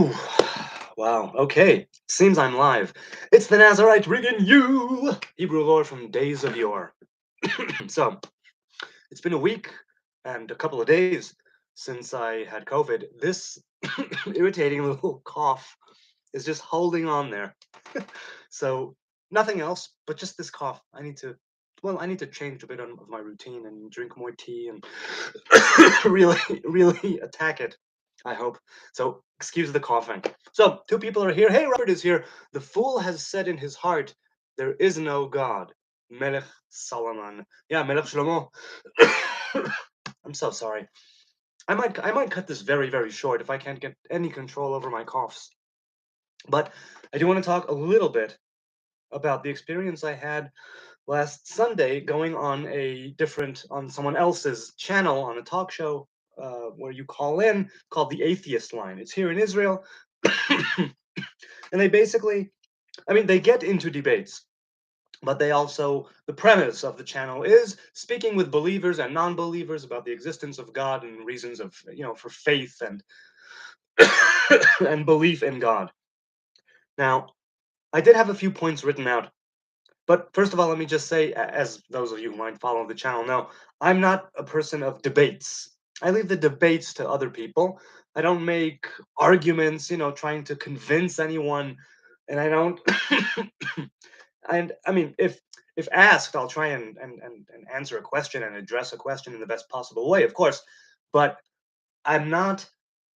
Whew. Wow. Okay. Seems I'm live. It's the Nazarite rigging you, Hebrew lore from days of yore. So, it's been a week and a couple of days since I had COVID. This irritating little cough is just holding on there. So, nothing else, but just this cough. I need to change a bit of my routine and drink more tea and really, really attack it. I hope. So, excuse the coughing. So, two people are here. Hey, Robert is here. The fool has said in his heart, there is no God. Melech Solomon. Yeah, Melech Shlomo. I'm so sorry. I might cut this very, very short if I can't get any control over my coughs. But I do want to talk a little bit about the experience I had last Sunday going on someone else's channel on a talk show where you call in called the Atheist Line. It's here in Israel. And they basically, they get into debates, but the premise of the channel is speaking with believers and non-believers about the existence of God and reasons of, for faith and and belief in God. Now, I did have a few points written out. But first of all, let me just say, as those of you who might follow the channel know, I'm not a person of debates. I leave the debates to other people. I don't make arguments, trying to convince anyone, and I don't. And if asked, I'll try and answer a question and address a question in the best possible way, of course. But I'm not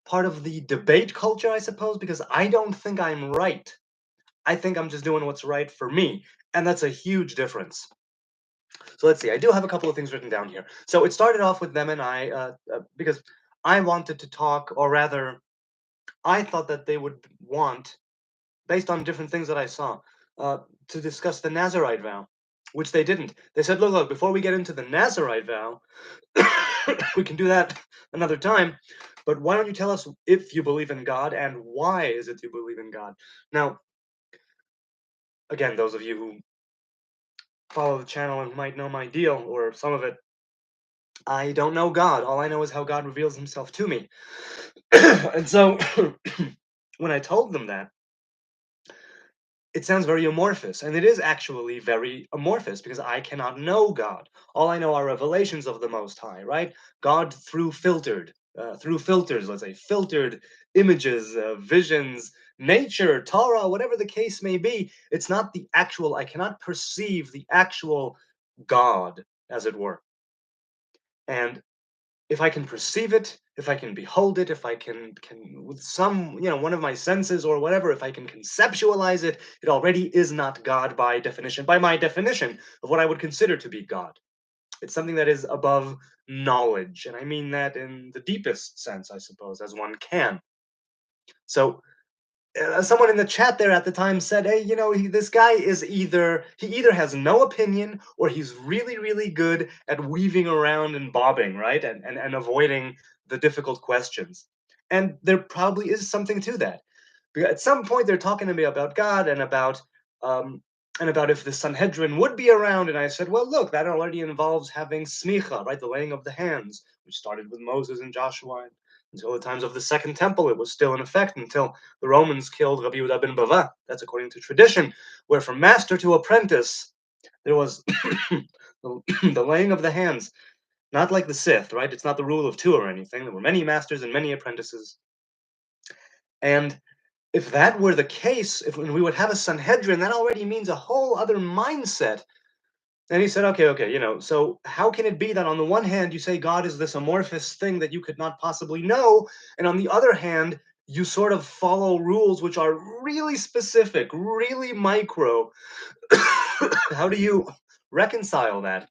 part of the debate culture, I suppose, because I don't think I'm right. I think I'm just doing what's right for me. And that's a huge difference. So let's see. I do have a couple of things written down here. So it started off with them and I, because I wanted to talk, or rather, I thought that they would want, based on different things that I saw, to discuss the Nazarite vow, which they didn't. They said, look, before we get into the Nazarite vow, we can do that another time. But why don't you tell us if you believe in God and why is it you believe in God? Now, again, those of you who follow the channel and might know my deal, or some of it, I don't know God. All I know is how God reveals himself to me. And so when I told them that, it sounds very amorphous, and it is actually very amorphous because I cannot know God. All I know are revelations of the Most High, right? God through filters, let's say, filtered images, visions, nature, Torah, whatever the case may be. It's not the actual, I cannot perceive the actual God, as it were. And if I can perceive it, if I can behold it, if I can with some, one of my senses or whatever, if I can conceptualize it, it already is not God by definition, by my definition of what I would consider to be God. It's something that is above knowledge, and I mean that in the deepest sense, I suppose, as one can. So someone in the chat there at the time said, hey, this guy he either has no opinion or he's really, really good at weaving around and bobbing, right? And avoiding the difficult questions. And there probably is something to that. Because at some point they're talking to me about God um, and about if the Sanhedrin would be around. And I said, well, look, that already involves having smicha, right? The laying of the hands, which started with Moses and Joshua. Until the times of the Second Temple, it was still in effect until the Romans killed Rabbi Yehuda ben Bava. That's according to tradition, where from master to apprentice, there was the laying of the hands, not like the Sith, right? It's not the rule of two or anything. There were many masters and many apprentices. And if that were the case, if we would have a Sanhedrin, that already means a whole other mindset. And he said, okay, so how can it be that on the one hand you say God is this amorphous thing that you could not possibly know, and on the other hand, you sort of follow rules which are really specific, really micro? How do you reconcile that?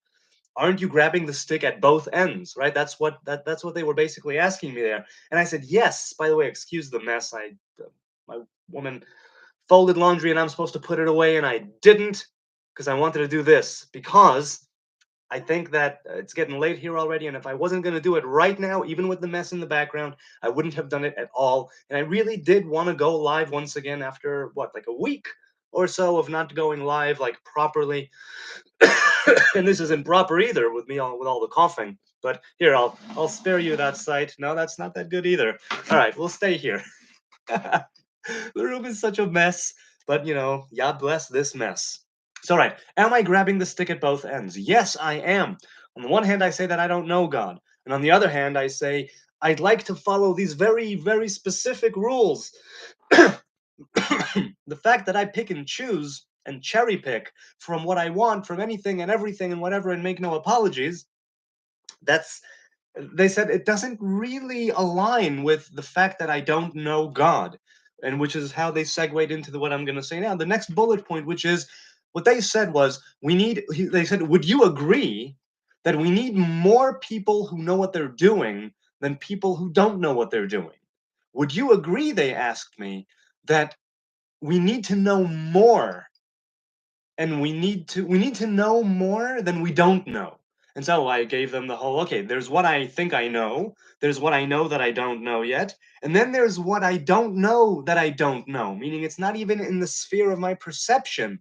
Aren't you grabbing the stick at both ends, right? That's what they were basically asking me there. And I said, yes. By the way, excuse the mess. My woman folded laundry and I'm supposed to put it away, and I didn't because I wanted to do this because I think that it's getting late here already, and if I wasn't going to do it right now, even with the mess in the background, I wouldn't have done it at all. And I really did want to go live once again after like a week or so of not going live like properly. And this isn't proper either with all the coughing. But here, I'll spare you that sight. No, that's not that good either. All right, we'll stay here. The room is such a mess, but God bless this mess. So, right, am I grabbing the stick at both ends? Yes, I am. On the one hand, I say that I don't know God. And on the other hand, I say I'd like to follow these very, very specific rules. The fact that I pick and choose and cherry pick from what I want, from anything and everything and whatever, and make no apologies, that's they said it doesn't really align with the fact that I don't know God, and which is how they segued into what I'm going to say now. The next bullet point, which is what they said was, they said, would you agree that we need more people who know what they're doing than people who don't know what they're doing? Would you agree, they asked me, that we need to know more, and we need to know more than we don't know. And so I gave them the whole, okay, there's what I think I know, there's what I know that I don't know yet, and then there's what I don't know that I don't know, meaning it's not even in the sphere of my perception,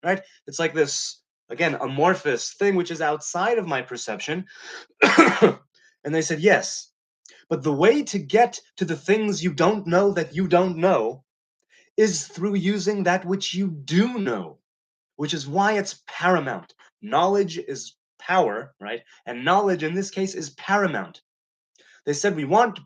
right? It's like this, again, amorphous thing which is outside of my perception. And they said, yes, but the way to get to the things you don't know that you don't know is through using that which you do know, which is why it's paramount. Knowledge is power, right? And knowledge in this case is paramount. They said we want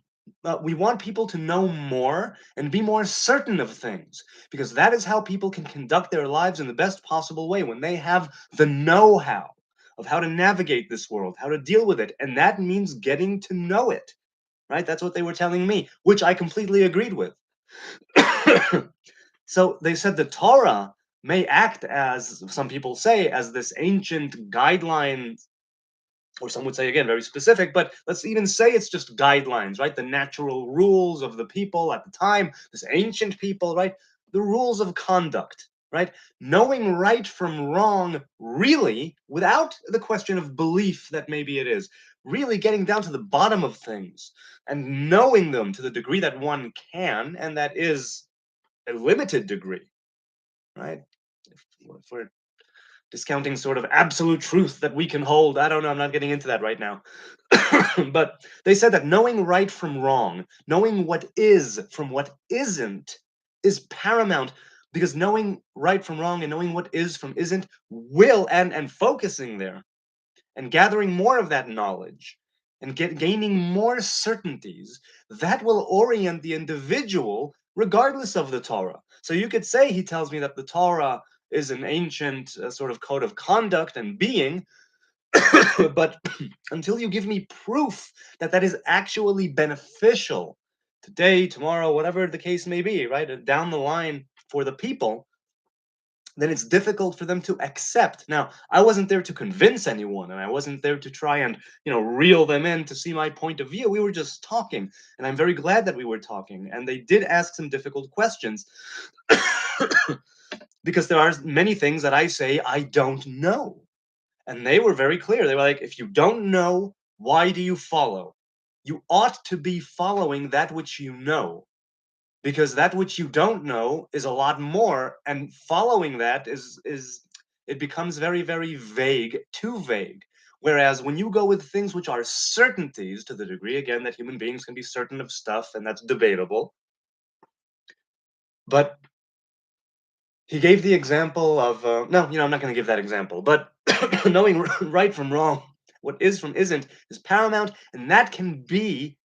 people to know more and be more certain of things, because that is how people can conduct their lives in the best possible way, when they have the know-how of how to navigate this world, how to deal with it, and that means getting to know it, right? That's what they were telling me, which I completely agreed with. So they said the Torah may act as, some people say, as this ancient guideline, or some would say, again, very specific, but let's even say it's just guidelines, right? The natural rules of the people at the time, this ancient people, right? The rules of conduct, right? Knowing right from wrong, really, without the question of belief that maybe it is, really getting down to the bottom of things and knowing them to the degree that one can, and that is a limited degree, right? If we're discounting sort of absolute truth that we can hold, I don't know, I'm not getting into that right now. But they said that knowing right from wrong, knowing what is from what isn't, is paramount, because knowing right from wrong and knowing what is from isn't will, and focusing there and gathering more of that knowledge and gaining more certainties, that will orient the individual regardless of the Torah. So you could say, he tells me that the Torah is an ancient sort of code of conduct and being, but until you give me proof that that is actually beneficial today, tomorrow, whatever the case may be, right, down the line for the people, then it's difficult for them to accept. Now, I wasn't there to convince anyone, and I wasn't there to try and, reel them in to see my point of view. We were just talking, and I'm very glad that we were talking. And they did ask some difficult questions, because there are many things that I say I don't know. And they were very clear. They were like, if you don't know, why do you follow? You ought to be following that which you know, because that which you don't know is a lot more, and following that is it becomes very, very vague, too vague. Whereas when you go with things which are certainties, to the degree, again, that human beings can be certain of stuff, and that's debatable, but he gave the example of no, I'm not going to give that example, but knowing right from wrong, what is from isn't, is paramount, and that can be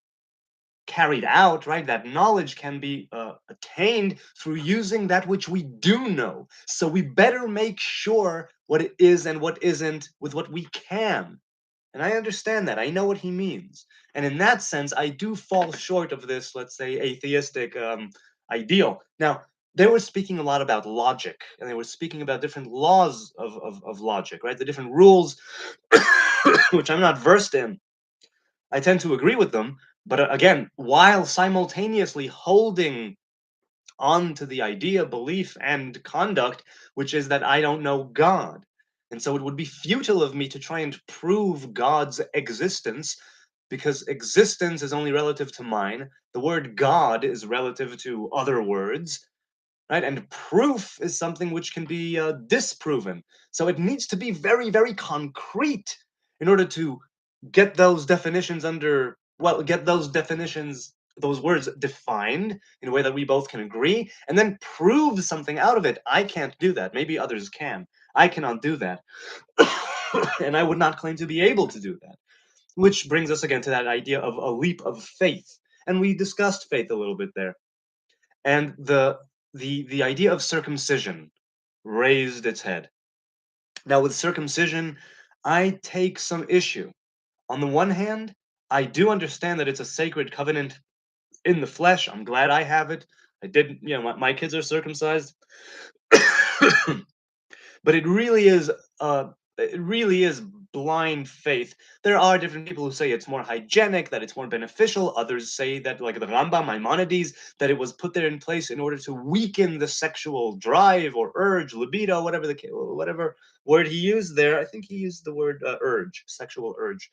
carried out, right? That knowledge can be attained through using that which we do know. So we better make sure what it is and what isn't with what we can. And I understand that. I know what he means. And in that sense, I do fall short of this, let's say, atheistic ideal. Now, they were speaking a lot about logic, and they were speaking about different laws of logic, right? The different rules, which I'm not versed in. I tend to agree with them, but again, while simultaneously holding on to the idea, belief, and conduct, which is that I don't know God. And so it would be futile of me to try and prove God's existence, because existence is only relative to mine. The word God is relative to other words, right? And proof is something which can be disproven. So it needs to be very, very concrete in order to get those definitions those words defined in a way that we both can agree, and then prove something out of it. I can't do that. Maybe others can. I cannot do that. And I would not claim to be able to do that. Which brings us again to that idea of a leap of faith. And we discussed faith a little bit there. And the idea of circumcision raised its head. Now, with circumcision, I take some issue. On the one hand, I do understand that it's a sacred covenant in the flesh. I'm glad I have it. I didn't, my kids are circumcised. But it really is blind faith. There are different people who say it's more hygienic, that it's more beneficial. Others say that, like the Rambam, Maimonides, that it was put there in place in order to weaken the sexual drive or urge, libido, whatever word he used there. I think he used the word urge, sexual urge.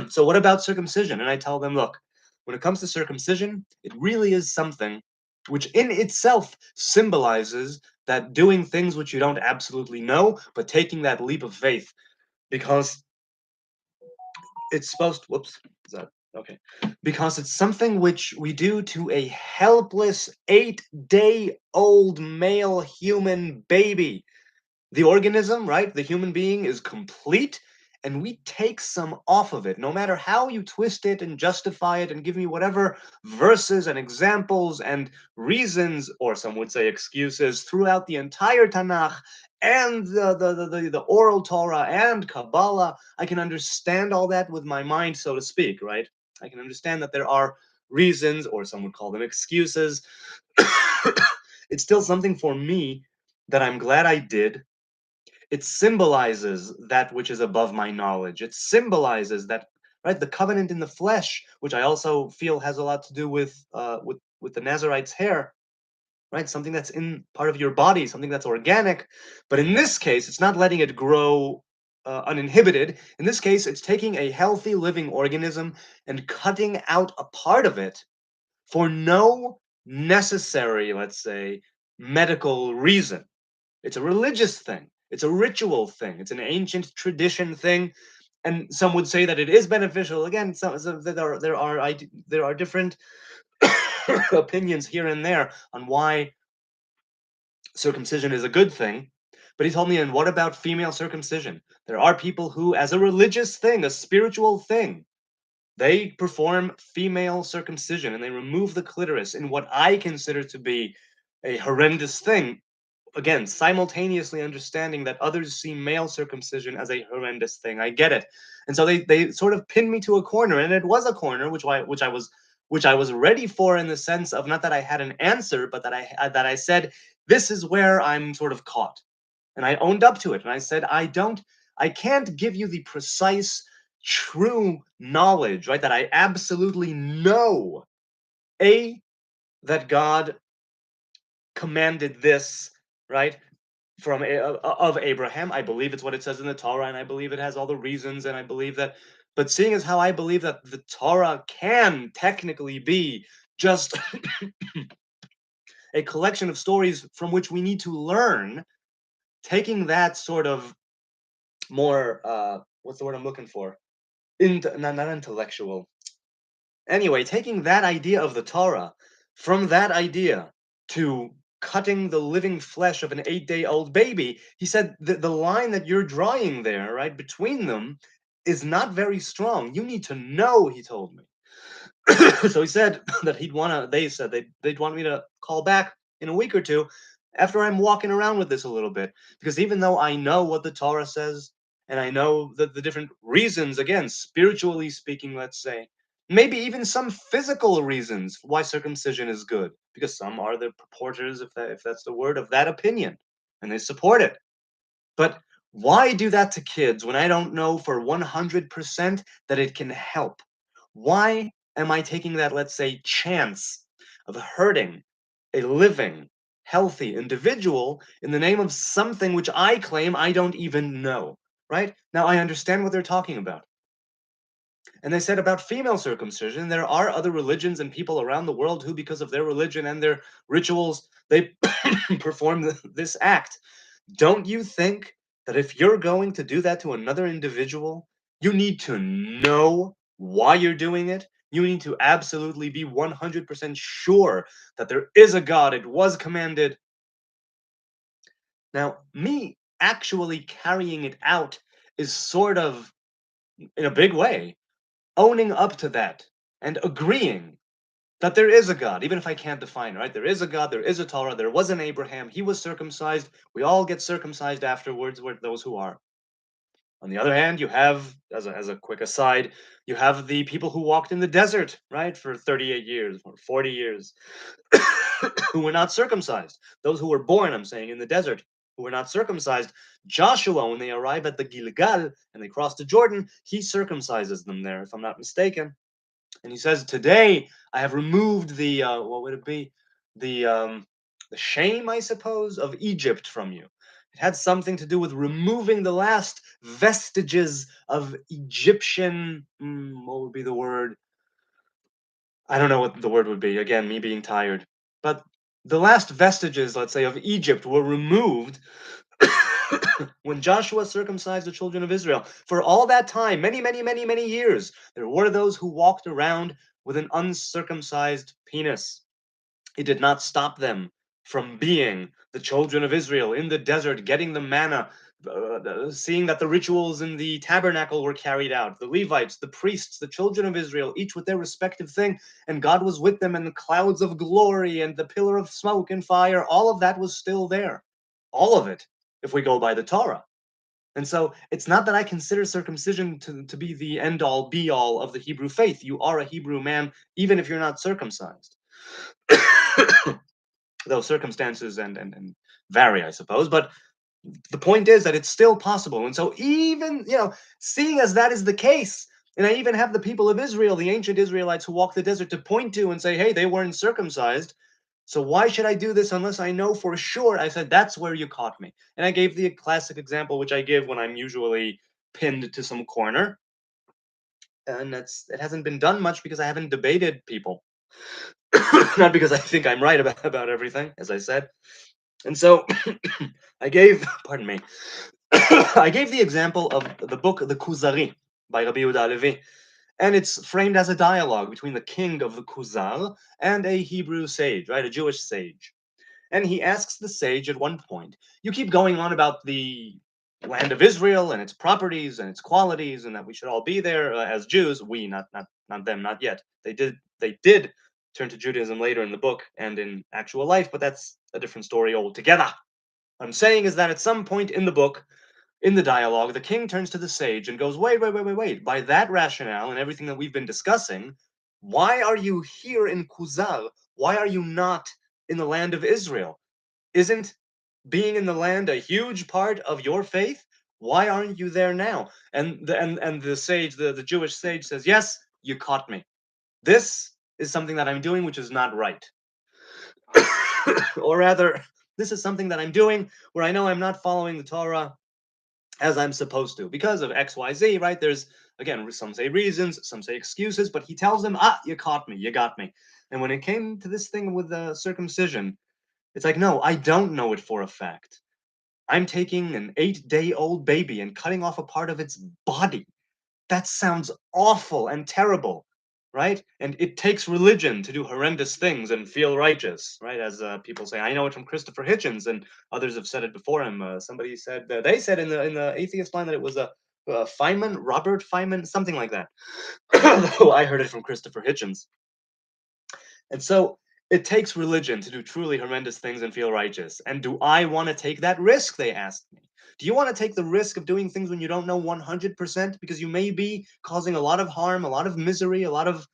So what about circumcision? And I tell them, look, when it comes to circumcision, it really is something which in itself symbolizes that doing things which you don't absolutely know, but taking that leap of faith, because it's supposed to, whoops, is that okay? Because it's something which we do to a helpless 8-day-old male human baby. The organism, right? The human being is complete, and we take some off of it. No matter how you twist it and justify it and give me whatever verses and examples and reasons, or some would say excuses, throughout the entire Tanakh and the oral Torah and Kabbalah, I can understand all that with my mind, so to speak, right? I can understand that there are reasons, or some would call them excuses. It's still something for me that I'm glad I did. It symbolizes that which is above my knowledge. It symbolizes that, right, the covenant in the flesh, which I also feel has a lot to do with the Nazarite's hair, right? Something that's in part of your body, something that's organic. But in this case, it's not letting it grow uninhibited. In this case, it's taking a healthy living organism and cutting out a part of it for no necessary, let's say, medical reason. It's a religious thing. It's a ritual thing. It's an ancient tradition thing, and some would say that it is beneficial. Again, there are different opinions here and there on why circumcision is a good thing. But he told me, and what about female circumcision? There are people who, as a religious thing, a spiritual thing, they perform female circumcision and they remove the clitoris in what I consider to be a horrendous thing. Again, simultaneously understanding that others see male circumcision as a horrendous thing. I get it. And so they sort of pinned me to a corner, and it was a corner which I was ready for, in the sense of not that I had an answer, but that I said, this is where I'm sort of caught. And I owned up to it, and I said, I can't give you the precise true knowledge, right, that I absolutely know that God commanded this, right, of Abraham. I believe it's what it says in the Torah, and I believe it has all the reasons, and I believe that. But seeing as how I believe that the Torah can technically be just a collection of stories from which we need to learn, taking that sort of more what's the word I'm looking for? Not intellectual. Anyway, taking that idea of the Torah, from that idea to cutting the living flesh of an 8-day-old baby, he said the line that you're drawing there, right, between them, is not very strong. You need to know, he told me. So he said that they said they'd want me to call back in a week or two after I'm walking around with this a little bit. Because even though I know what the Torah says, and I know the different reasons, again, spiritually speaking, let's say, maybe even some physical reasons why circumcision is good, because some are the purporters, if that's the word, of that opinion, and they support it. But why do that to kids when I don't know for 100% that it can help? Why am I taking that, let's say, chance of hurting a living, healthy individual in the name of something which I claim I don't even know? Right? Now, I understand what they're talking about. And they said about female circumcision, there are other religions and people around the world who, because of their religion and their rituals, they perform this act. Don't you think that if you're going to do that to another individual, you need to know why you're doing it? You need to absolutely be 100% sure that there is a God. It was commanded. Now, me actually carrying it out is sort of, in a big way, owning up to that and agreeing that there is a God, even if I can't define, right? There is a God, there is a Torah, there was an Abraham, he was circumcised, we all get circumcised afterwards, those who are. On the other hand, you have, as a quick aside, you have the people who walked in the desert, right, for 38 years or 40 years, who were not circumcised. Those who were born, I'm saying, in the desert, who were not circumcised. Joshua, when they arrive at the Gilgal and they cross the Jordan, he circumcises them there, if I'm not mistaken. And he says, "Today I have removed the what would it be? The shame, I suppose, of Egypt from you." It had something to do with removing the last vestiges of Egyptian. What would be the word? I don't know what the word would be. Again, me being tired. But the last vestiges, let's say, of Egypt were removed when Joshua circumcised the children of Israel. For all that time, many, many, many, many years, there were those who walked around with an uncircumcised penis. It did not stop them from being the children of Israel in the desert, getting the manna, seeing that the rituals in the tabernacle were carried out. The Levites, the priests, the children of Israel, each with their respective thing, and God was with them, and the clouds of glory, and the pillar of smoke and fire, all of that was still there. All of it, if we go by the Torah. And so it's not that I consider circumcision to be the end all be all of the Hebrew faith. You are a Hebrew man, even if you're not circumcised. Though circumstances and vary, I suppose. But the point is that it's still possible. And so even, seeing as that is the case, and I even have the people of Israel, the ancient Israelites who walked the desert, to point to and say, hey, they weren't circumcised. So why should I do this unless I know for sure? I said, that's where you caught me. And I gave the classic example, which I give when I'm usually pinned to some corner. And it hasn't been done much because I haven't debated people. Not because I think I'm right about everything, as I said. And so I gave, pardon me, I gave the example of the book The Kuzari by Rabbi Yehuda Halevi. And it's framed as a dialogue between the king of the Kuzar and a Hebrew sage, right? A Jewish sage. And he asks the sage at one point, you keep going on about the land of Israel and its properties and its qualities, and that we should all be there as Jews. We, not them, not yet. They did turn to Judaism later in the book and in actual life, but that's a different story altogether. What I'm saying is that at some point in the book, in the dialogue, the king turns to the sage and goes, wait. By that rationale and everything that we've been discussing, why are you here in Kuzar? Why are you not in the land of Israel? Isn't being in the land a huge part of your faith? Why aren't you there now? And the sage, the Jewish sage says, yes, you caught me. This is something that I'm doing which is not right. Or rather, this is something that I'm doing where I know I'm not following the Torah as I'm supposed to because of XYZ, right? There's, again, some say reasons, some say excuses, but he tells them, you caught me, you got me. And when it came to this thing with the circumcision, it's like, no, I don't know it for a fact. I'm taking an 8-day-old baby and cutting off a part of its body. That sounds awful and terrible, right? And it takes religion to do horrendous things and feel righteous, right? As people say, I know it from Christopher Hitchens, and others have said it before him. Somebody said they said in the Atheist Line that it was a Feynman, Robert Feynman, something like that. Though I heard it from Christopher Hitchens. And so it takes religion to do truly horrendous things and feel righteous. And do I want to take that risk? They asked me. Do you want to take the risk of doing things when you don't know 100%? Because you may be causing a lot of harm, a lot of misery, a lot of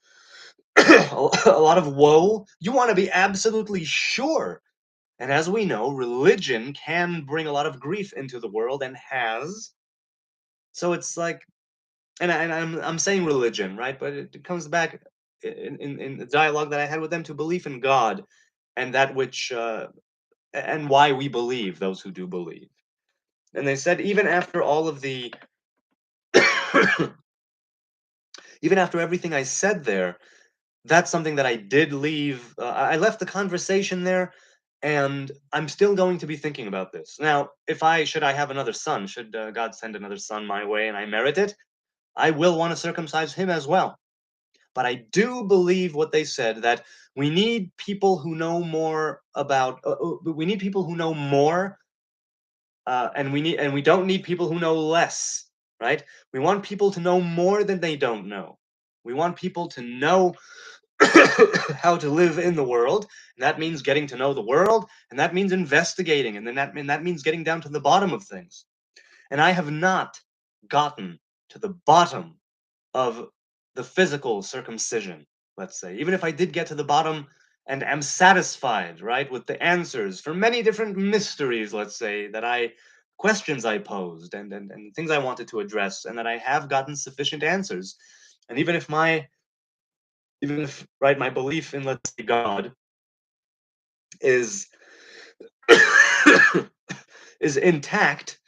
a lot of woe. You want to be absolutely sure. And as we know, religion can bring a lot of grief into the world and has. So it's like, and I'm saying religion, right? But it comes back in the dialogue that I had with them to belief in God and that which and why we believe, those who do believe. And they said even after all of the even after everything I said there, that's something that I did leave. I left the conversation there, and I'm still going to be thinking about this. Now, if I have another son, should God send another son my way and I merit it, I will want to circumcise him as well. but I do believe what they said, that we need people who know more about. We need people who know more, and we don't need people who know less. Right? We want people to know more than they don't know. We want people to know how to live in the world, and that means getting to know the world, and that means investigating, and that means getting down to the bottom of things. And I have not gotten to the bottom of the physical circumcision, let's say. Even if I did get to the bottom and am satisfied, right, with the answers for many different mysteries, let's say, questions I posed, and things I wanted to address, and that I have gotten sufficient answers. And even if, right, my belief in, let's say, God is is intact,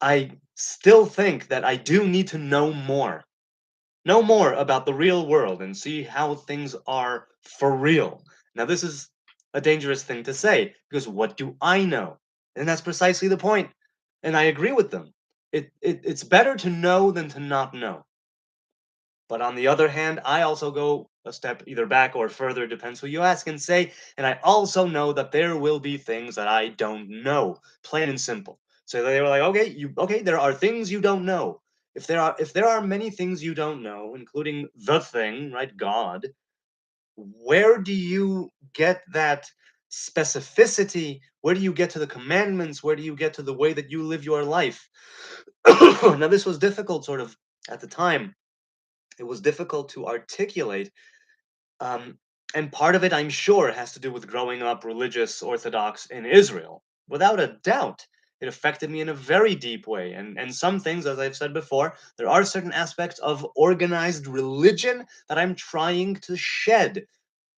I still think that I do need to know more about the real world and see how things are for real. Now, this is a dangerous thing to say, because what do I know? And that's precisely the point. And I agree with them. It's better to know than to not know. But on the other hand, I also go a step either back or further, depends who you ask, and say, and I also know that there will be things that I don't know, plain and simple. So they were like, okay, there are things you don't know. If there are many things you don't know, including the thing, right, God, where do you get that specificity? Where do you get to the commandments? Where do you get to the way that you live your life? Now, this was difficult, sort of, at the time. It was difficult to articulate. Um, and part of it, I'm sure, has to do with growing up religious Orthodox in Israel. Without a doubt, it affected me in a very deep way. And some things, as I've said before, there are certain aspects of organized religion that I'm trying to shed.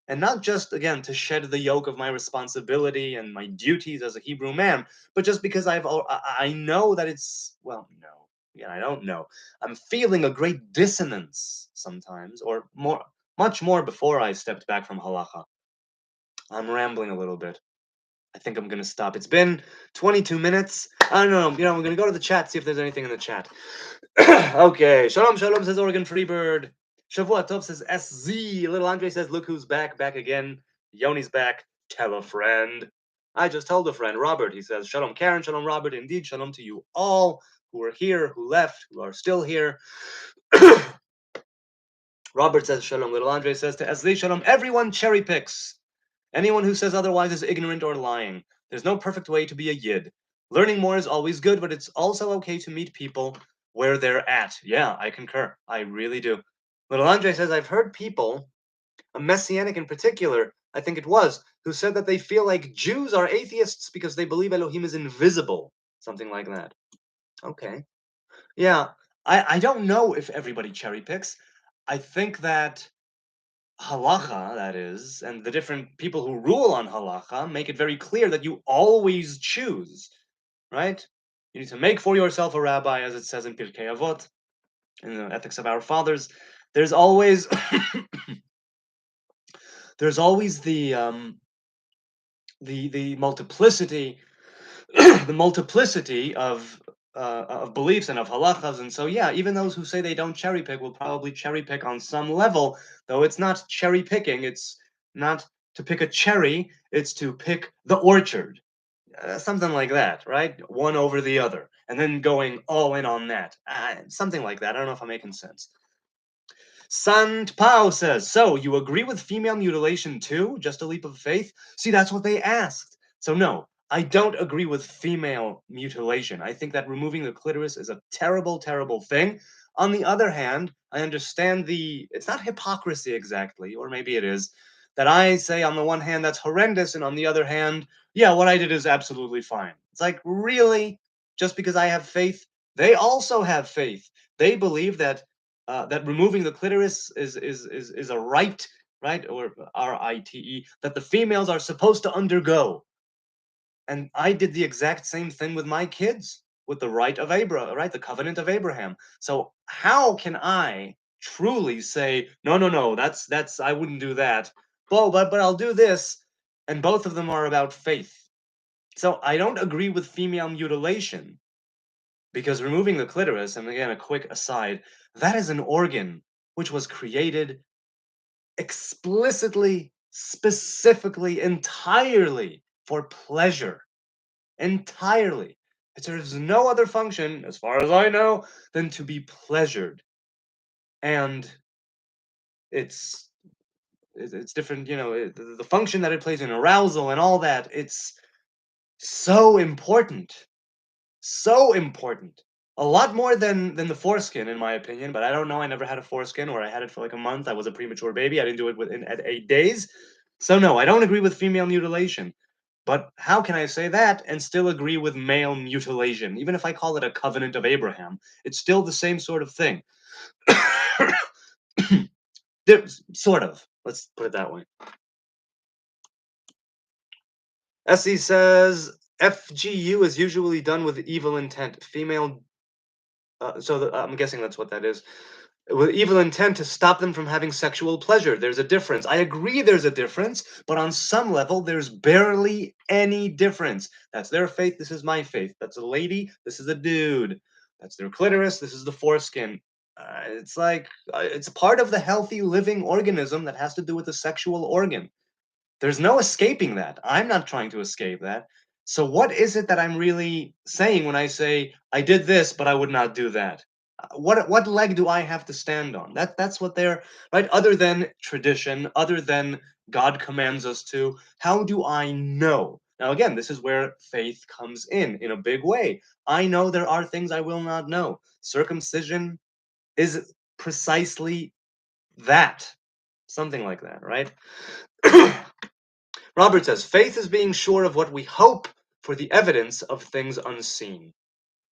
And not just, again, to shed the yoke of my responsibility and my duties as a Hebrew man, but just because I know that it's, well, no. Yeah, I don't know. I'm feeling a great dissonance sometimes, or more, much more before I stepped back from halacha. I'm rambling a little bit. I think I'm gonna stop. It's been 22 minutes. I don't know. We're gonna go to the chat, see if there's anything in the chat. Okay. Shalom, shalom, says Oregon Freebird. Shavua Tov says SZ. Little Andre says, look who's back, back again. Yoni's back. Tell a friend. I just told a friend, Robert. He says, shalom, Karen, shalom, Robert. Indeed, shalom to you all who are here, who left, who are still here. Robert says, shalom. Little Andre says to SZ, shalom. Everyone cherry picks. Anyone who says otherwise is ignorant or lying. There's no perfect way to be a yid. Learning more is always good, but it's also okay to meet people where they're at. Yeah, I concur. I really do. Little Andre says, I've heard people, a Messianic in particular, I think it was, who said that they feel like Jews are atheists because they believe Elohim is invisible. Something like that. Okay. Yeah, I don't know if everybody cherry picks. I think that halacha, that is, and the different people who rule on halacha make it very clear that you always choose, right? You need to make for yourself a rabbi, as it says in Pirkei Avot, in the Ethics of Our Fathers. There's always there's always the multiplicity the multiplicity of beliefs and of halachas, and so yeah, even those who say they don't cherry pick will probably cherry pick on some level, though it's not cherry picking. It's not to pick a cherry; it's to pick the orchard, something like that, right? One over the other, and then going all in on that, something like that. I don't know if I'm making sense. Sant Pao says, so you agree with female mutilation too? Just a leap of faith? See, that's what they asked. So no, I don't agree with female mutilation. I think that removing the clitoris is a terrible, terrible thing. On the other hand, I understand it's not hypocrisy exactly, or maybe it is, that I say on the one hand that's horrendous, and on the other hand, yeah, what I did is absolutely fine. It's like, really? Just because I have faith? They also have faith. They believe that removing the clitoris is a rite, right, or rite, that the females are supposed to undergo. And I did the exact same thing with my kids, with the rite of Abraham, right, the covenant of Abraham. So how can I truly say, no, no, no, that's I wouldn't do that. But I'll do this, and both of them are about faith. So I don't agree with female mutilation, because removing the clitoris, and again, a quick aside, that is an organ which was created explicitly, specifically, entirely for pleasure. Entirely. It serves no other function, as far as I know, than to be pleasured. And it's it's different, the function that it plays in arousal and all that, it's so important. So important. A lot more than the foreskin, in my opinion, but I don't know. I never had a foreskin, or I had it for like a month. I was a premature baby. I didn't do it at 8 days. So no, I don't agree with female mutilation. But how can I say that and still agree with male mutilation? Even if I call it a covenant of Abraham, it's still the same sort of thing. Sort of. Let's put it that way. Essie says FGU is usually done with evil intent. Female. I'm guessing that's what that is. With evil intent to stop them from having sexual pleasure. There's a difference. I agree there's a difference, but on some level, there's barely any difference. That's their faith, this is my faith. That's a lady, this is a dude. That's their clitoris, this is the foreskin. It's like, it's part of the healthy living organism that has to do with the sexual organ. There's no escaping that. I'm not trying to escape that. So what is it that I'm really saying when I say, I did this, but I would not do that? What leg do I have to stand on? That's what they're right. Other than tradition, other than God commands us to, how do I know? Now again, this is where faith comes in a big way. I know there are things I will not know. Circumcision is precisely that, something like that, right? Robert says, faith is being sure of what we hope for the evidence of things unseen.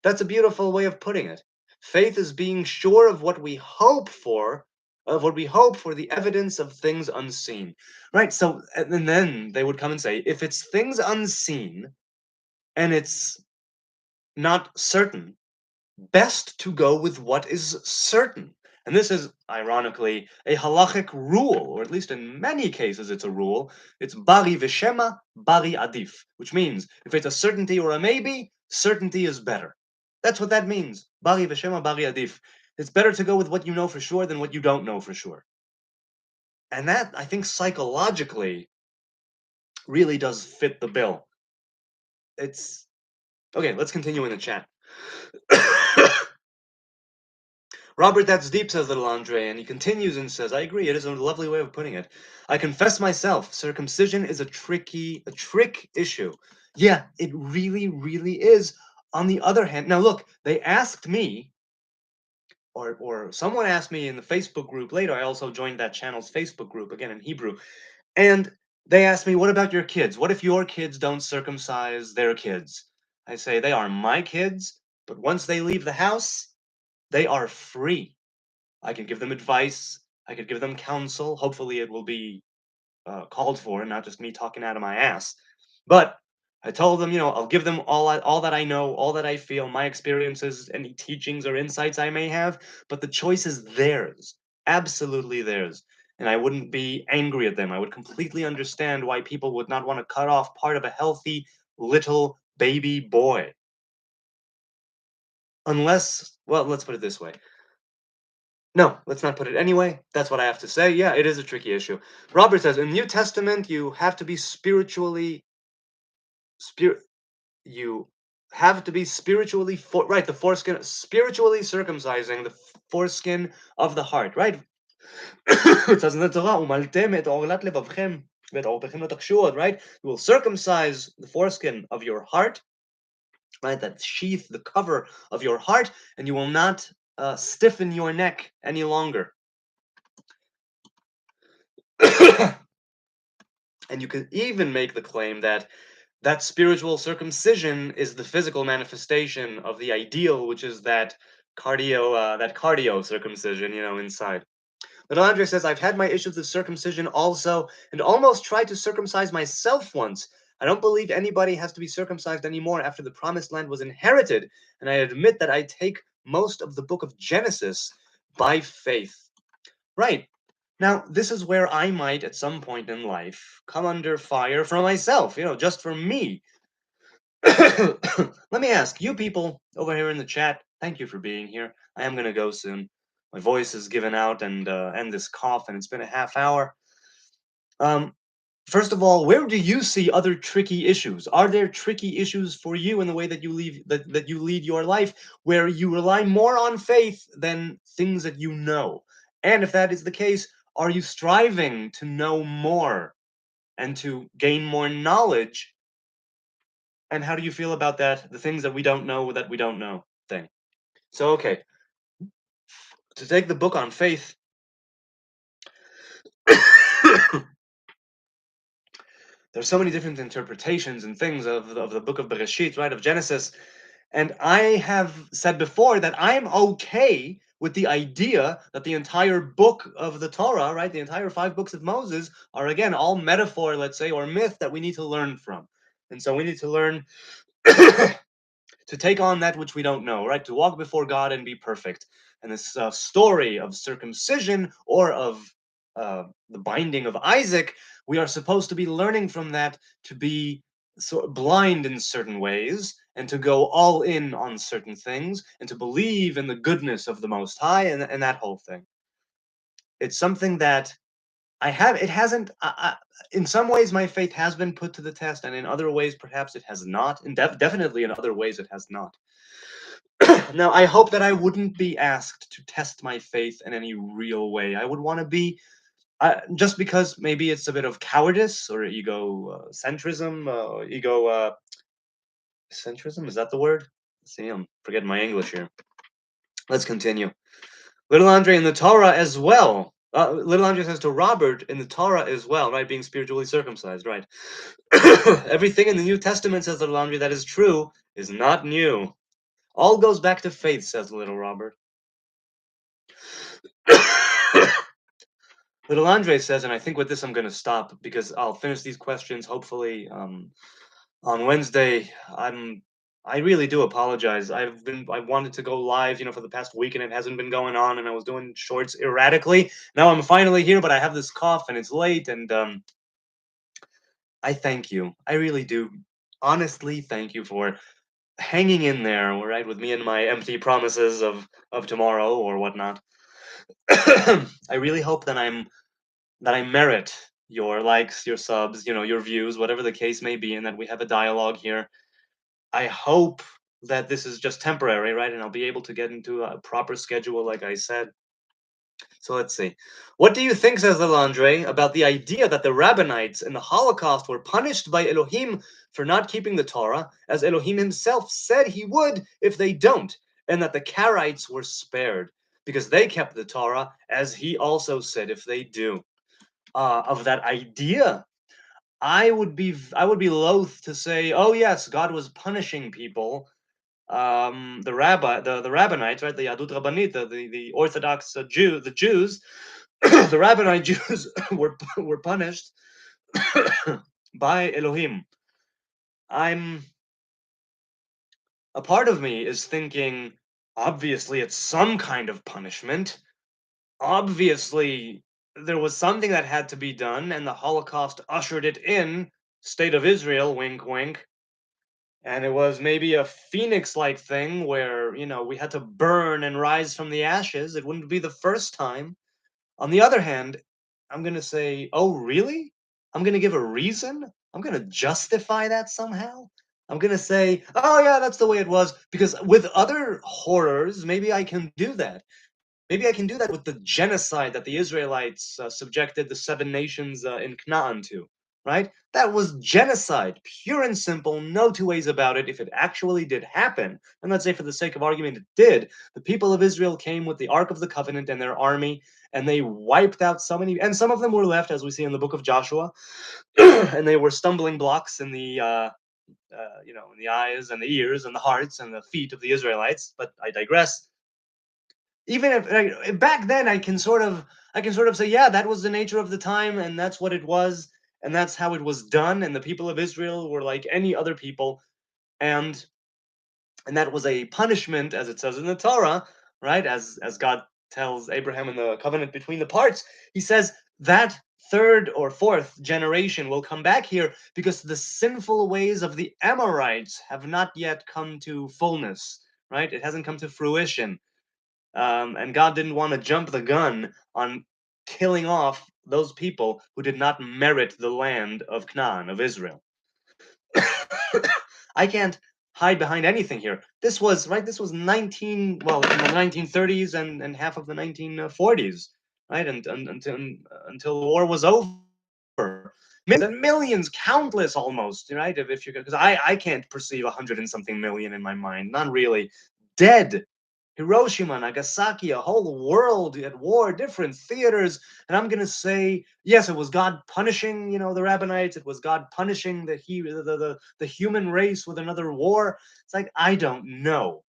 That's a beautiful way of putting it. Faith is being sure of what we hope for, the evidence of things unseen. Right? So, and then they would come and say, if it's things unseen and it's not certain, best to go with what is certain. And this is, ironically, a halachic rule, or at least in many cases it's a rule. It's bari v'shema, bari adif, which means if it's a certainty or a maybe, certainty is better. That's what that means. Bari v'shema, bari adif. It's better to go with what you know for sure than what you don't know for sure. And that, I think, psychologically really does fit the bill. It's... Okay, let's continue in the chat. Robert, that's deep, says little Andre, and he continues and says, I agree, it is a lovely way of putting it. I confess myself, circumcision is a trick issue. Yeah, it really, really is. On the other hand, now look, they asked me, or someone asked me in the Facebook group later, I also joined that channel's Facebook group, again in Hebrew, and they asked me, what about your kids? What if your kids don't circumcise their kids? I say, they are my kids, but once they leave the house, they are free. I can give them advice. I could give them counsel. Hopefully, it will be called for, and not just me talking out of my ass. But I told them, I'll give them all that I know, all that I feel, my experiences, any teachings or insights I may have. But the choice is theirs, absolutely theirs. And I wouldn't be angry at them. I would completely understand why people would not want to cut off part of a healthy little baby boy. Unless, well, let's put it this way. No, let's not put it anyway. That's what I have to say. Yeah, it is a tricky issue. Robert says, in New Testament, you have to be spiritually right, the foreskin, spiritually circumcising the foreskin of the heart, right? It says in the Torah, "Umaltem et orlat levavchem v'et orpechem l'takshut," right? You will circumcise the foreskin of your heart, right? That sheath, the cover of your heart, and you will not stiffen your neck any longer. And you could even make the claim that spiritual circumcision is the physical manifestation of the ideal, which is that cardio circumcision, inside. Little Andre says, I've had my issues with circumcision also, and almost tried to circumcise myself once. I don't believe anybody has to be circumcised anymore after the promised land was inherited, and I admit that I take most of the book of Genesis by faith. Right. Now, this is where I might, at some point in life, come under fire for myself, just for me. Let me ask, you people over here in the chat, thank you for being here. I am going to go soon. My voice is given out, and this cough, and it's been a half hour. Um, First of all, where do you see other tricky issues? Are there tricky issues for you in the way that that you lead your life, where you rely more on faith than things that you know? And if that is the case, are you striving to know more and to gain more knowledge? And how do you feel about that? The things that we don't know thing. So, okay, to take the book on faith, there's so many different interpretations and things of the book of Bereshit, right, of Genesis. And I have said before that I'm okay with the idea that the entire book of the Torah, right, the entire 5 books of Moses, are again all metaphor, let's say, or myth that we need to learn from. And so we need to learn to take on that which we don't know, right? To walk before God and be perfect. And this story of circumcision or of the binding of Isaac, we are supposed to be learning from that to be blind in certain ways and to go all in on certain things and to believe in the goodness of the Most High and that whole thing. It's something that it hasn't, in some ways, my faith has been put to the test, and in other ways, perhaps it has not. And definitely in other ways, it has not. Now, I hope that I wouldn't be asked to test my faith in any real way. I would want to be, just because maybe it's a bit of cowardice or egocentrism, centrism, is that the word? See, I'm forgetting my English here. Let's continue. Little Andre in the Torah as well. Little Andre says to Robert in the Torah as well, right? Being spiritually circumcised, right? Everything in the New Testament, says Little Andre, that is true is not new. All goes back to faith, says little Robert. Little Andre says, and I think with this I'm going to stop because I'll finish these questions hopefully on Wednesday. I really do apologize. I wanted to go live, for the past week, and it hasn't been going on, and I was doing shorts erratically. Now I'm finally here, but I have this cough and it's late, and I thank you. I really do. Honestly, thank you for hanging in there, all right, with me and my empty promises of tomorrow or whatnot. I really hope that I merit your likes, your subs, your views, whatever the case may be, and that we have a dialogue here. I hope that this is just temporary, right? And I'll be able to get into a proper schedule, like I said. So let's see. What do you think, says Lelandre, about the idea that the Rabbinites in the Holocaust were punished by Elohim for not keeping the Torah, as Elohim himself said he would if they don't, and that the Karaites were spared because they kept the Torah, as he also said if they do? Of that idea, I would be loath to say, oh yes, God was punishing people. The rabbinites, right, the Yadut Rabbanit, the Orthodox the Jews, the Rabbinite Jews were punished by Elohim. A part of me is thinking, obviously it's some kind of punishment. Obviously there was something that had to be done, and the Holocaust ushered it in. State of Israel, wink, wink. And it was maybe a phoenix-like thing where, we had to burn and rise from the ashes. It wouldn't be the first time. On the other hand, I'm going to say, oh, really? I'm going to give a reason? I'm going to justify that somehow? I'm going to say, oh, yeah, that's the way it was. Because with other horrors, maybe I can do that. Maybe I can do that with the genocide that the Israelites subjected the 7 nations in Canaan to, right? That was genocide, pure and simple, no two ways about it. If it actually did happen, and let's say for the sake of argument it did, the people of Israel came with the Ark of the Covenant and their army, and they wiped out so many, and some of them were left, as we see in the book of Joshua, and they were stumbling blocks in in the eyes and the ears and the hearts and the feet of the Israelites. But I digress. Even if back then I can sort of say, yeah, that was the nature of the time, and that's what it was, and that's how it was done, and the people of Israel were like any other people, and that was a punishment, as it says in the Torah, right? As God tells Abraham in the covenant between the parts, he says that third or fourth generation will come back here because the sinful ways of the Amorites have not yet come to fullness, right? It hasn't come to fruition. and God didn't want to jump the gun on killing off those people who did not merit the land of Canaan, of Israel. I can't hide behind anything here. This was right. This was the 1930s and half of the 1940s, right? Until the war was over. Millions and millions, countless almost, right? If you because I can't perceive 100 and something million in my mind, not really. Dead. Hiroshima, Nagasaki, a whole world at war, different theaters, and I'm gonna say, yes, it was God punishing, the Rabbinites. It was God punishing the human race with another war. It's like I don't know.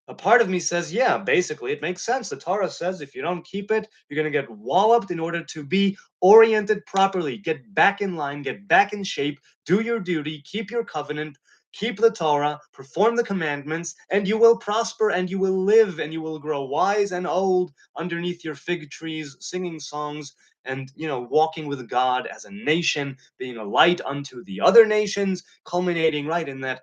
A part of me says, yeah, basically, it makes sense. The Torah says if you don't keep it, you're going to get walloped in order to be oriented properly. Get back in line, get back in shape, do your duty, keep your covenant, keep the Torah, perform the commandments, and you will prosper and you will live and you will grow wise and old underneath your fig trees, singing songs and, walking with God as a nation, being a light unto the other nations, culminating right in that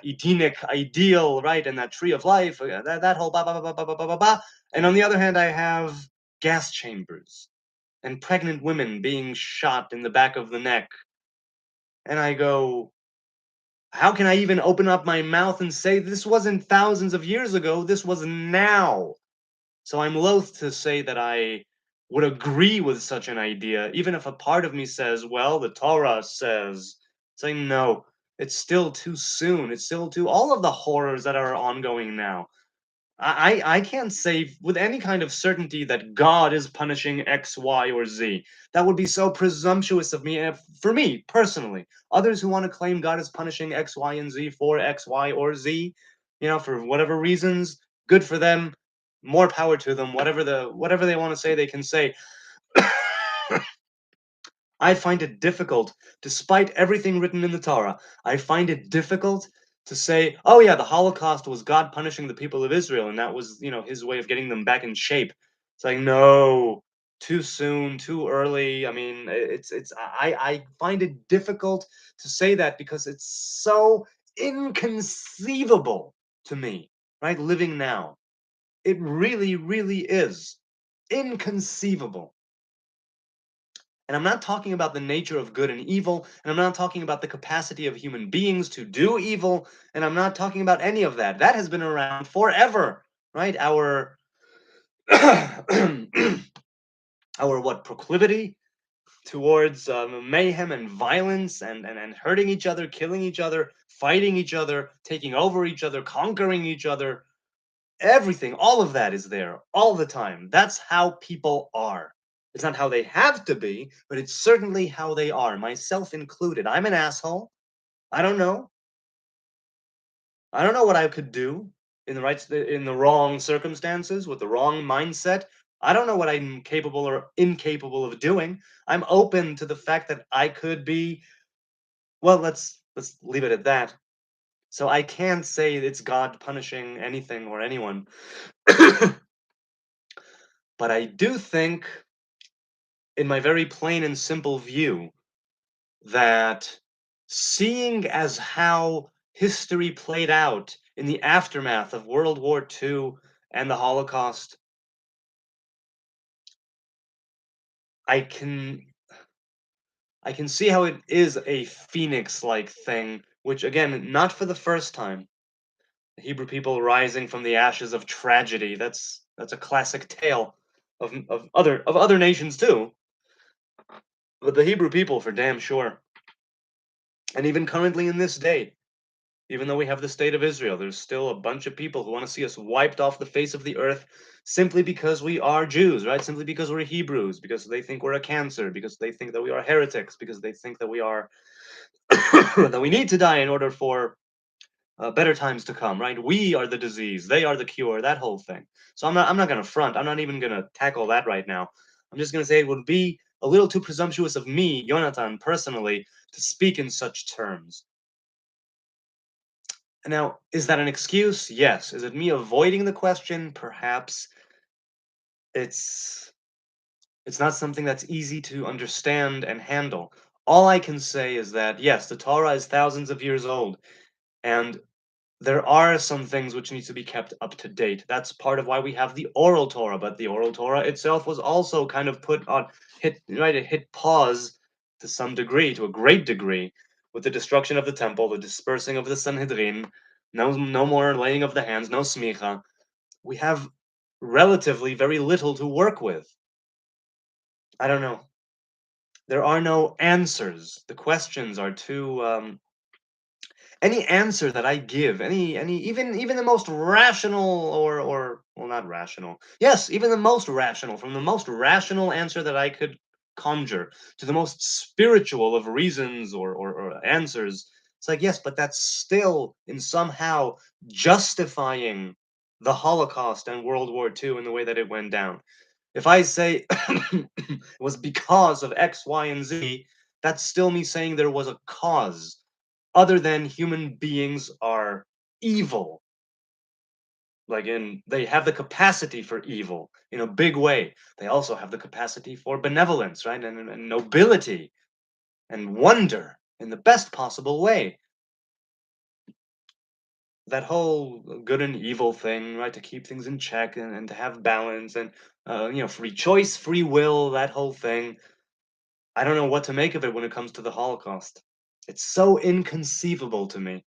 Edenic ideal, right, and that tree of life, that whole ba ba ba ba ba ba ba ba. And on the other hand, I have gas chambers and pregnant women being shot in the back of the neck. And I go, how can I even open up my mouth and say this wasn't thousands of years ago, this was now? So I'm loath to say that I would agree with such an idea, even if a part of me says, well, the Torah says, saying no, it's still too soon. It's still too, all of the horrors that are ongoing now. I can't say with any kind of certainty that God is punishing X, Y, or Z. That would be so presumptuous of me, for me personally. Others who want to claim God is punishing X, Y, and Z for X, Y, or Z, for whatever reasons, good for them. More power to them. Whatever they want to say, they can say. I find it difficult, despite everything written in the Torah, I find it difficult to say, oh yeah, the Holocaust was God punishing the people of Israel, and that was, his way of getting them back in shape. It's like, no, too soon, too early. I mean, I find it difficult to say that because it's so inconceivable to me, right? Living now. It really, really is inconceivable. And I'm not talking about the nature of good and evil, and I'm not talking about the capacity of human beings to do evil, and I'm not talking about any of that. That has been around forever, right? Our our what proclivity towards mayhem and violence and hurting each other, killing each other, fighting each other, taking over each other, conquering each other. Everything, all of that is there all the time. That's how people are. It's not how they have to be, but it's certainly how they are, myself included. I'm an asshole. I don't know. I don't know what I could do in the wrong circumstances with the wrong mindset. I don't know what I'm capable or incapable of doing. I'm open to the fact that I could be, well, let's leave it at that. So I can't say it's God punishing anything or anyone. But I do think, in my very plain and simple view, that seeing as how history played out in the aftermath of World War II and the Holocaust, I can I can see how it is a phoenix-like thing, which again, not for the first time. The Hebrew people rising from the ashes of tragedy. That's a classic tale of other nations too. But the Hebrew people for damn sure. And even currently in this day, even though we have the state of Israel, there's still a bunch of people who want to see us wiped off the face of the earth simply because we are Jews, right? Simply because we're Hebrews, because they think we're a cancer, because they think that we are heretics, because they think that we are that we need to die in order for better times to come, right? We are the disease, they are the cure, that whole thing. So I'm not going to front. I'm not even going to tackle that right now. I'm just going to say it would be a little too presumptuous of me, Jonathan, personally, to speak in such terms. Now, is that an excuse? Yes. Is it me avoiding the question? Perhaps. It's it's not something that's easy to understand and handle. All I can say is that yes, the Torah is thousands of years old, and there are some things which need to be kept up to date. That's part of why we have the oral Torah, but the oral Torah itself was also kind of put on it hit pause to some degree, to a great degree, with the destruction of the temple, the dispersing of the Sanhedrin, no more laying of the hands, no smicha. We have relatively very little to work with. I don't know. There are no answers. The questions are too any answer that I give, any even the most rational or well, not rational. Yes, even the most rational, from the most rational answer that I could conjure to the most spiritual of reasons or answers. It's like, yes, but that's still in somehow justifying the Holocaust and World War II in the way that it went down. If I say it was because of X, Y, and Z, that's still me saying there was a cause other than human beings are evil. Like they have the capacity for evil in a big way. They also have the capacity for benevolence, right? And nobility and wonder in the best possible way. That whole good and evil thing, right? To keep things in check and to have balance and, free choice, free will, that whole thing. I don't know what to make of it when it comes to the Holocaust. It's so inconceivable to me.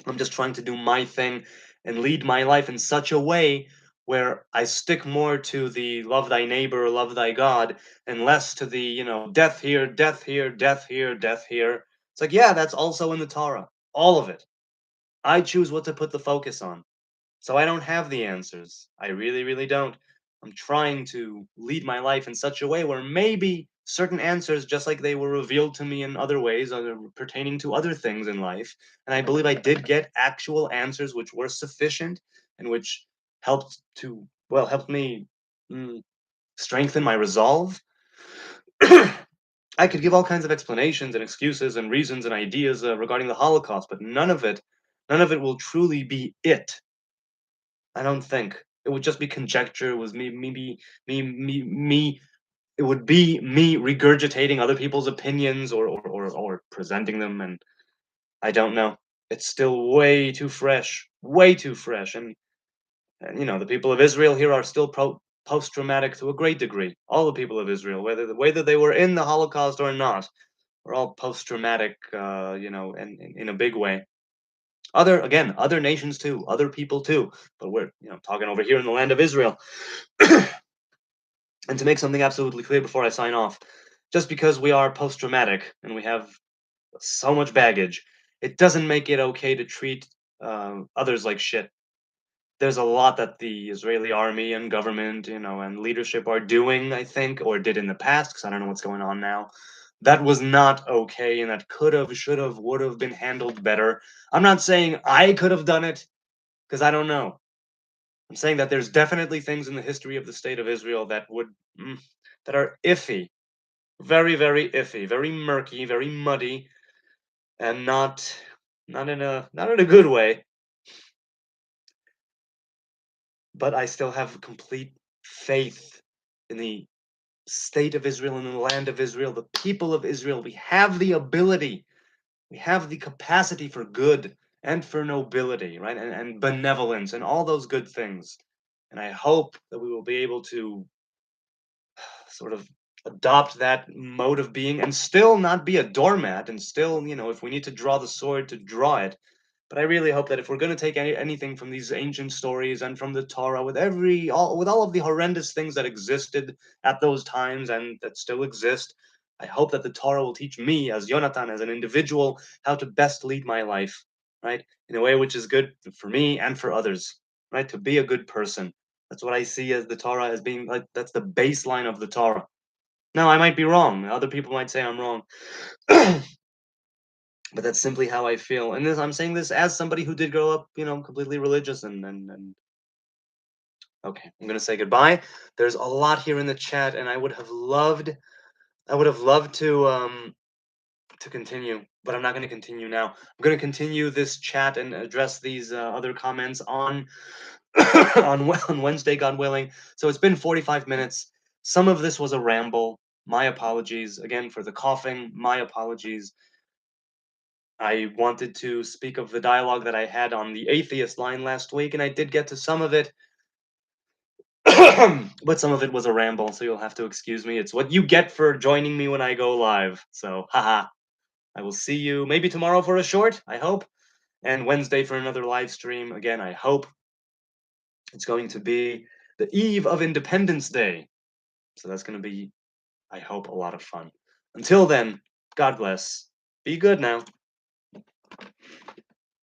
I'm just trying to do my thing and lead my life in such a way where I stick more to the love thy neighbor, love thy God, and less to the, death here, death here, death here, death here. It's like, yeah, that's also in the Torah. All of it. I choose what to put the focus on. So I don't have the answers. I really, really don't. I'm trying to lead my life in such a way where maybe certain answers, just like they were revealed to me in other ways, are pertaining to other things in life. And I believe I did get actual answers which were sufficient and which helped me mm, strengthen my resolve. I could give all kinds of explanations and excuses and reasons and ideas regarding the Holocaust, but none of it will truly be it. I don't think. It would just be conjecture. It was me. It would be me regurgitating other people's opinions or presenting them, and I don't know. It's still way too fresh, way too fresh, and the people of Israel here are still post-traumatic to a great degree. All the people of Israel, whether they were in the Holocaust or not, are all post-traumatic, in a big way. Other nations too, other people too, but we're talking over here in the land of Israel. And to make something absolutely clear before I sign off, just because we are post-traumatic and we have so much baggage, it doesn't make it okay to treat others like shit. There's a lot that the Israeli army and government, and leadership are doing, I think, or did in the past, because I don't know what's going on now. That was not okay, and that could have, should have, would have been handled better. I'm not saying I could have done it, because I don't know. I'm saying that there's definitely things in the history of the state of Israel that are iffy, very, very iffy, very murky, very muddy, and not in a good way. But I still have complete faith in the state of Israel and in the land of Israel, the people of Israel. We have the ability, we have the capacity for good and for nobility, right? And benevolence and all those good things. And I hope that we will be able to sort of adopt that mode of being and still not be a doormat and still, if we need to draw the sword, to draw it. But I really hope that if we're going to take anything from these ancient stories and from the Torah, with all of the horrendous things that existed at those times and that still exist, I hope that the Torah will teach me, as Yonatan, as an individual, how to best lead my life, right, in a way which is good for me and for others, right, to be a good person. That's what I see as the Torah, as being like, that's the baseline of the Torah. Now, I might be wrong. Other people might say I'm wrong. But that's simply how I feel. And I'm saying this as somebody who did grow up, completely religious and okay, I'm gonna say goodbye. There's a lot here in the chat, and I would have loved to continue, but I'm not gonna continue now. I'm gonna continue this chat and address these other comments on on Wednesday, God willing. So it's been 45 minutes. Some of this was a ramble. My apologies again for the coughing. My apologies. I wanted to speak of the dialogue that I had on the Atheist Line last week, and I did get to some of it. But some of it was a ramble, so you'll have to excuse me. It's what you get for joining me when I go live. So, haha. I will see you maybe tomorrow for a short, I hope, and Wednesday for another live stream. Again, I hope. It's going to be the eve of Independence Day. So that's going to be, I hope, a lot of fun. Until then, God bless. Be good now.